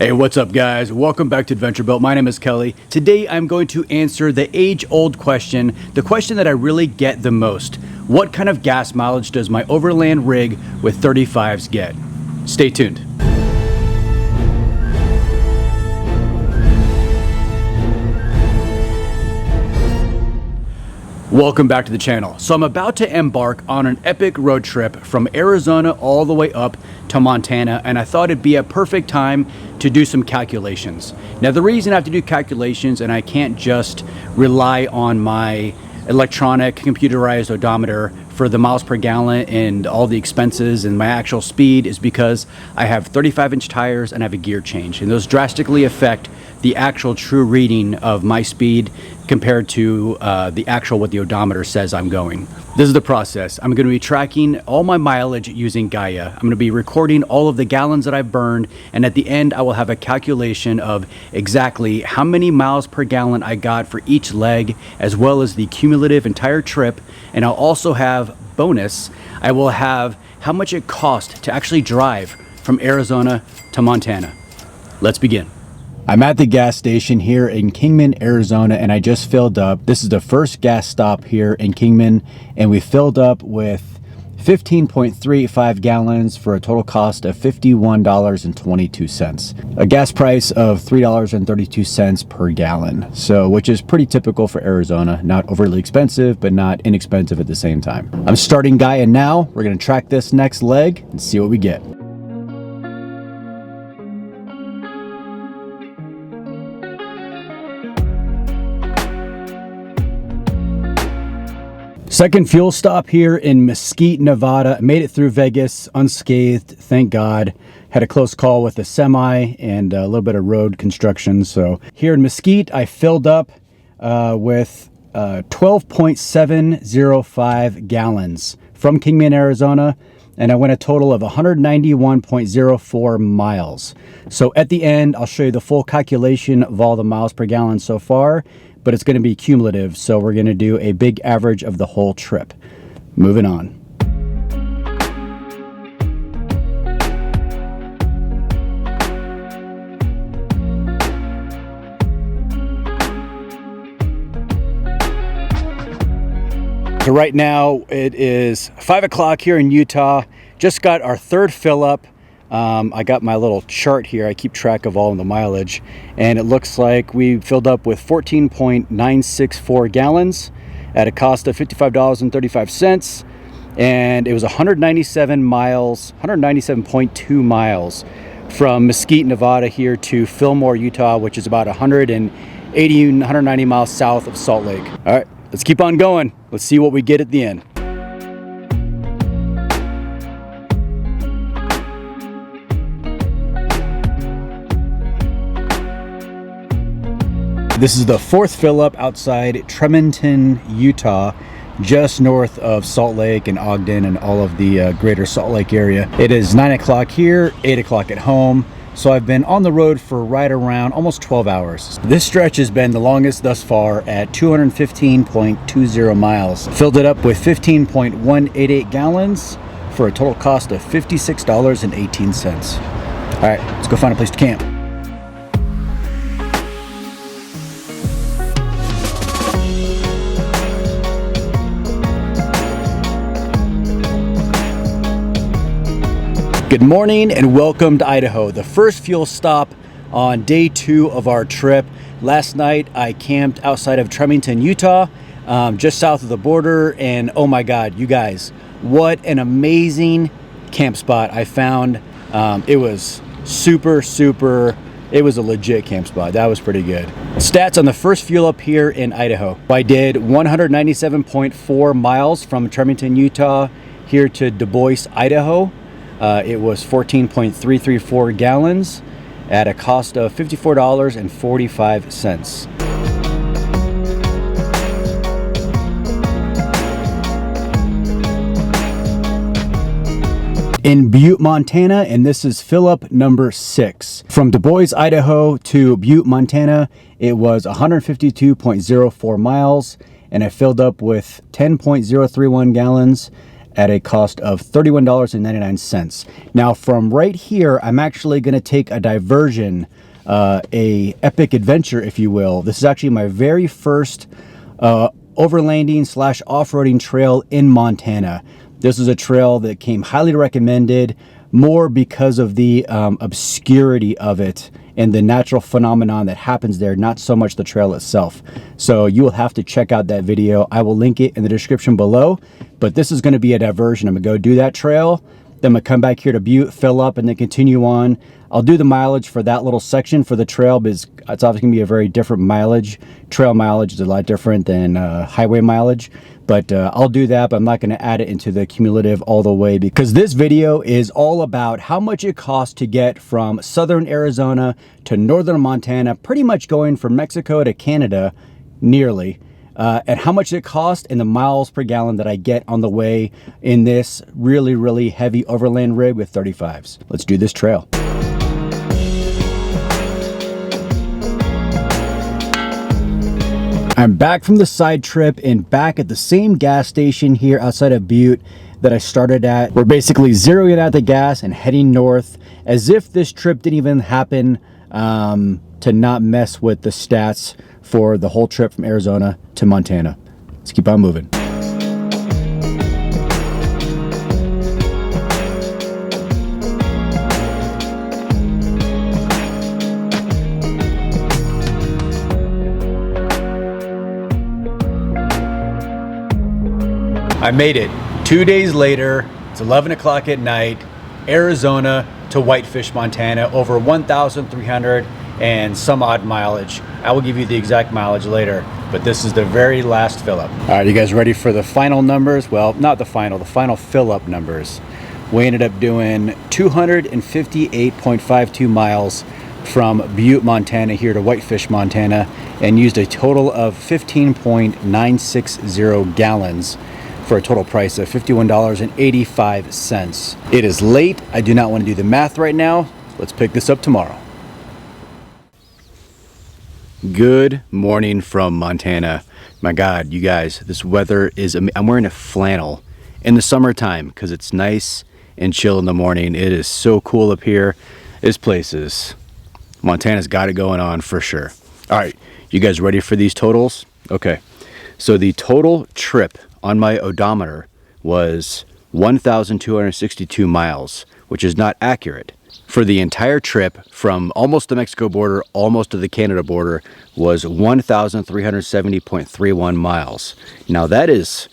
Hey, what's up guys? Welcome back to Adventure Built. My name is Kelly. Today I'm going to answer the age-old question, the question that I really get the most. What kind of gas mileage does my Overland rig with 35s get? Stay tuned. Welcome back to the channel. So I'm about to embark on an epic road trip from Arizona all the way up to Montana, and I thought it'd be a perfect time to do some calculations. Now the reason I have to do calculations and I can't just rely on my electronic computerized odometer for the miles per gallon and all the expenses and my actual speed is because I have 35-inch tires and I have a gear change, and those drastically affect the actual true reading of my speed compared to the actual what the odometer says I'm going. This is the process. I'm going to be tracking all my mileage using Gaia. I'm going to be recording all of the gallons that I've burned, and at the end I will have a calculation of exactly how many miles per gallon I got for each leg, as well as the cumulative entire trip. And I'll also have bonus, I will have how much it cost to actually drive from Arizona to Montana. Let's begin. I'm at the gas station here in Kingman, Arizona, and I just filled up. This is the first gas stop here in Kingman, and we filled up with 15.35 gallons for a total cost of $51.22. A gas price of $3.32 per gallon, so which is pretty typical for Arizona. Not overly expensive, but not inexpensive at the same time. I'm starting Gaia now. We're gonna track this next leg and see what we get. Second fuel stop here in Mesquite, Nevada. Made it through Vegas unscathed, thank God. Had a close call with a semi and a little bit of road construction. So here in Mesquite, I filled up with 12.705 gallons from Kingman, Arizona, and I went a total of 191.04 miles. So at the end, I'll show you the full calculation of all the miles per gallon so far, but it's going to be cumulative, so we're going to do a big average of the whole trip. Moving on. So right now it is 5 o'clock here in Utah. Just got our third fill up. I got my little chart here. I keep track of all of the mileage, and it looks like we filled up with 14.964 gallons at a cost of $55.35, and it was 197 miles, 197.2 miles from Mesquite, Nevada here to Fillmore, Utah, which is about 180, 190 miles south of Salt Lake. All right, let's keep on going. Let's see what we get at the end. This is the fourth fill up outside Tremonton, Utah, just north of Salt Lake and Ogden and all of the greater Salt Lake area. It is 9 o'clock here, 8 o'clock at home. So I've been on the road for right around almost 12 hours. This stretch has been the longest thus far at 215.20 miles. Filled it up with 15.188 gallons for a total cost of $56.18. All right, let's go find a place to camp. Good morning and welcome to Idaho, the first fuel stop on day 2 of our trip. Last night I camped outside of Tremonton, Utah, just south of the border, and oh my God, you guys, what an amazing camp spot I found. It was super, it was a legit camp spot. That was pretty good. Stats on the first fuel up here in Idaho. I did 197.4 miles from Tremonton, Utah here to DuBois, Idaho. It was 14.334 gallons at a cost of $54.45. In Butte, Montana, and this is fill up number 6. From DuBois, Idaho to Butte, Montana, it was 152.04 miles, and I filled up with 10.031 gallons at a cost of $31.99. Now from right here, I'm actually going to take a diversion, a epic adventure, if you will. This is actually my very first overlanding slash off-roading trail in Montana. This is a trail that came highly recommended, more because of the obscurity of it and the natural phenomenon that happens there, not so much the trail itself. So you will have to check out that video. I will link it in the description below, but this is going to be a diversion. I'm gonna go do that trail, then I'm gonna come back here to Butte, fill up, and then continue on. I'll do the mileage for that little section for the trail, because it's obviously gonna be a very different mileage. Trail mileage is a lot different than highway mileage, but I'll do that, but I'm not gonna add it into the cumulative all the way, because this video is all about how much it costs to get from southern Arizona to northern Montana, pretty much going from Mexico to Canada, nearly. And how much it costs and the miles per gallon that I get on the way in this really, really heavy overland rig with 35s. Let's do this trail. I'm back from the side trip and back at the same gas station here outside of Butte that I started at. We're basically zeroing out the gas and heading north, as if this trip didn't even happen, to not mess with the stats for the whole trip from Arizona to Montana. Let's keep on moving. I made it 2 days later. It's 11 o'clock at night, Arizona to Whitefish, Montana, over 1,300 and some odd mileage. I will give you the exact mileage later, but this is the very last fill up. All right, you guys ready for the final numbers? Well, not the final fill up numbers. We ended up doing 258.52 miles from Butte, Montana here to Whitefish, Montana, and used a total of 15.960 gallons for a total price of $51.85. It is late. I do not want to do the math right now. Let's pick this up tomorrow. Good morning from Montana. My God, you guys, this weather is, I'm wearing a flannel in the summertime because it's nice and chill in the morning. It is so cool up here. This place is, Montana's got it going on for sure. All right, you guys ready for these totals? Okay, so the total trip on my odometer was 1,262 miles, which is not accurate. For the entire trip from almost the Mexico border, almost to the Canada border, was 1,370.31 miles. Now that's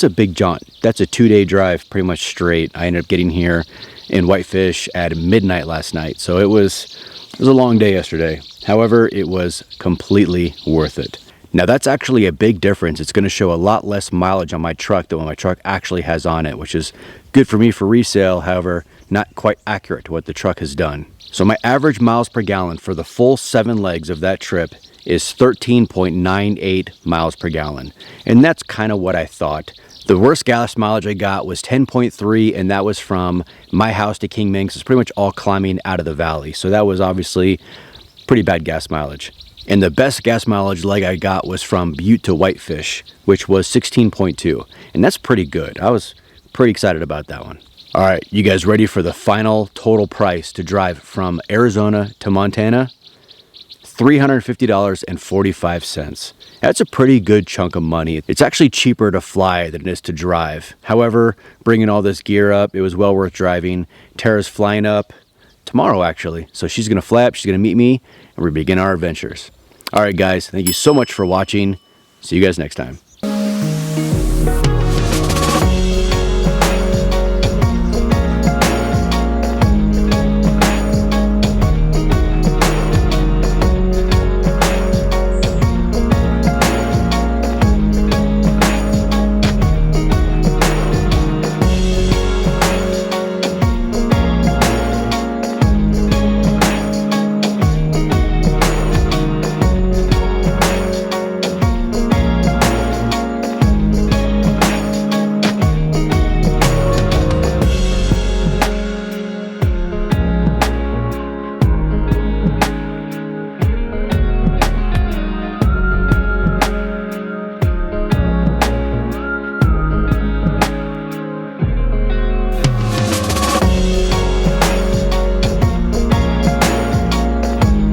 a big jaunt. That's a 2-day drive pretty much straight. I ended up getting here in Whitefish at midnight last night. So it was a long day yesterday. However, it was completely worth it. Now that's actually a big difference. It's going to show a lot less mileage on my truck than what my truck actually has on it, which is good for me for resale, however, not quite accurate to what the truck has done. So my average miles per gallon for the full 7 legs of that trip is 13.98 miles per gallon. And that's kind of what I thought. The worst gas mileage I got was 10.3, and that was from my house to Kingman, because it's pretty much all climbing out of the valley. So that was obviously pretty bad gas mileage. And the best gas mileage leg I got was from Butte to Whitefish, which was 16.2. And that's pretty good. I was pretty excited about that one. All right, you guys ready for the final total price to drive from Arizona to Montana? $350.45. That's a pretty good chunk of money. It's actually cheaper to fly than it is to drive. However, bringing all this gear up, it was well worth driving. Tara's flying up tomorrow, actually. So she's going to fly up, she's going to meet me, and we begin our adventures. All right, guys, thank you so much for watching. See you guys next time.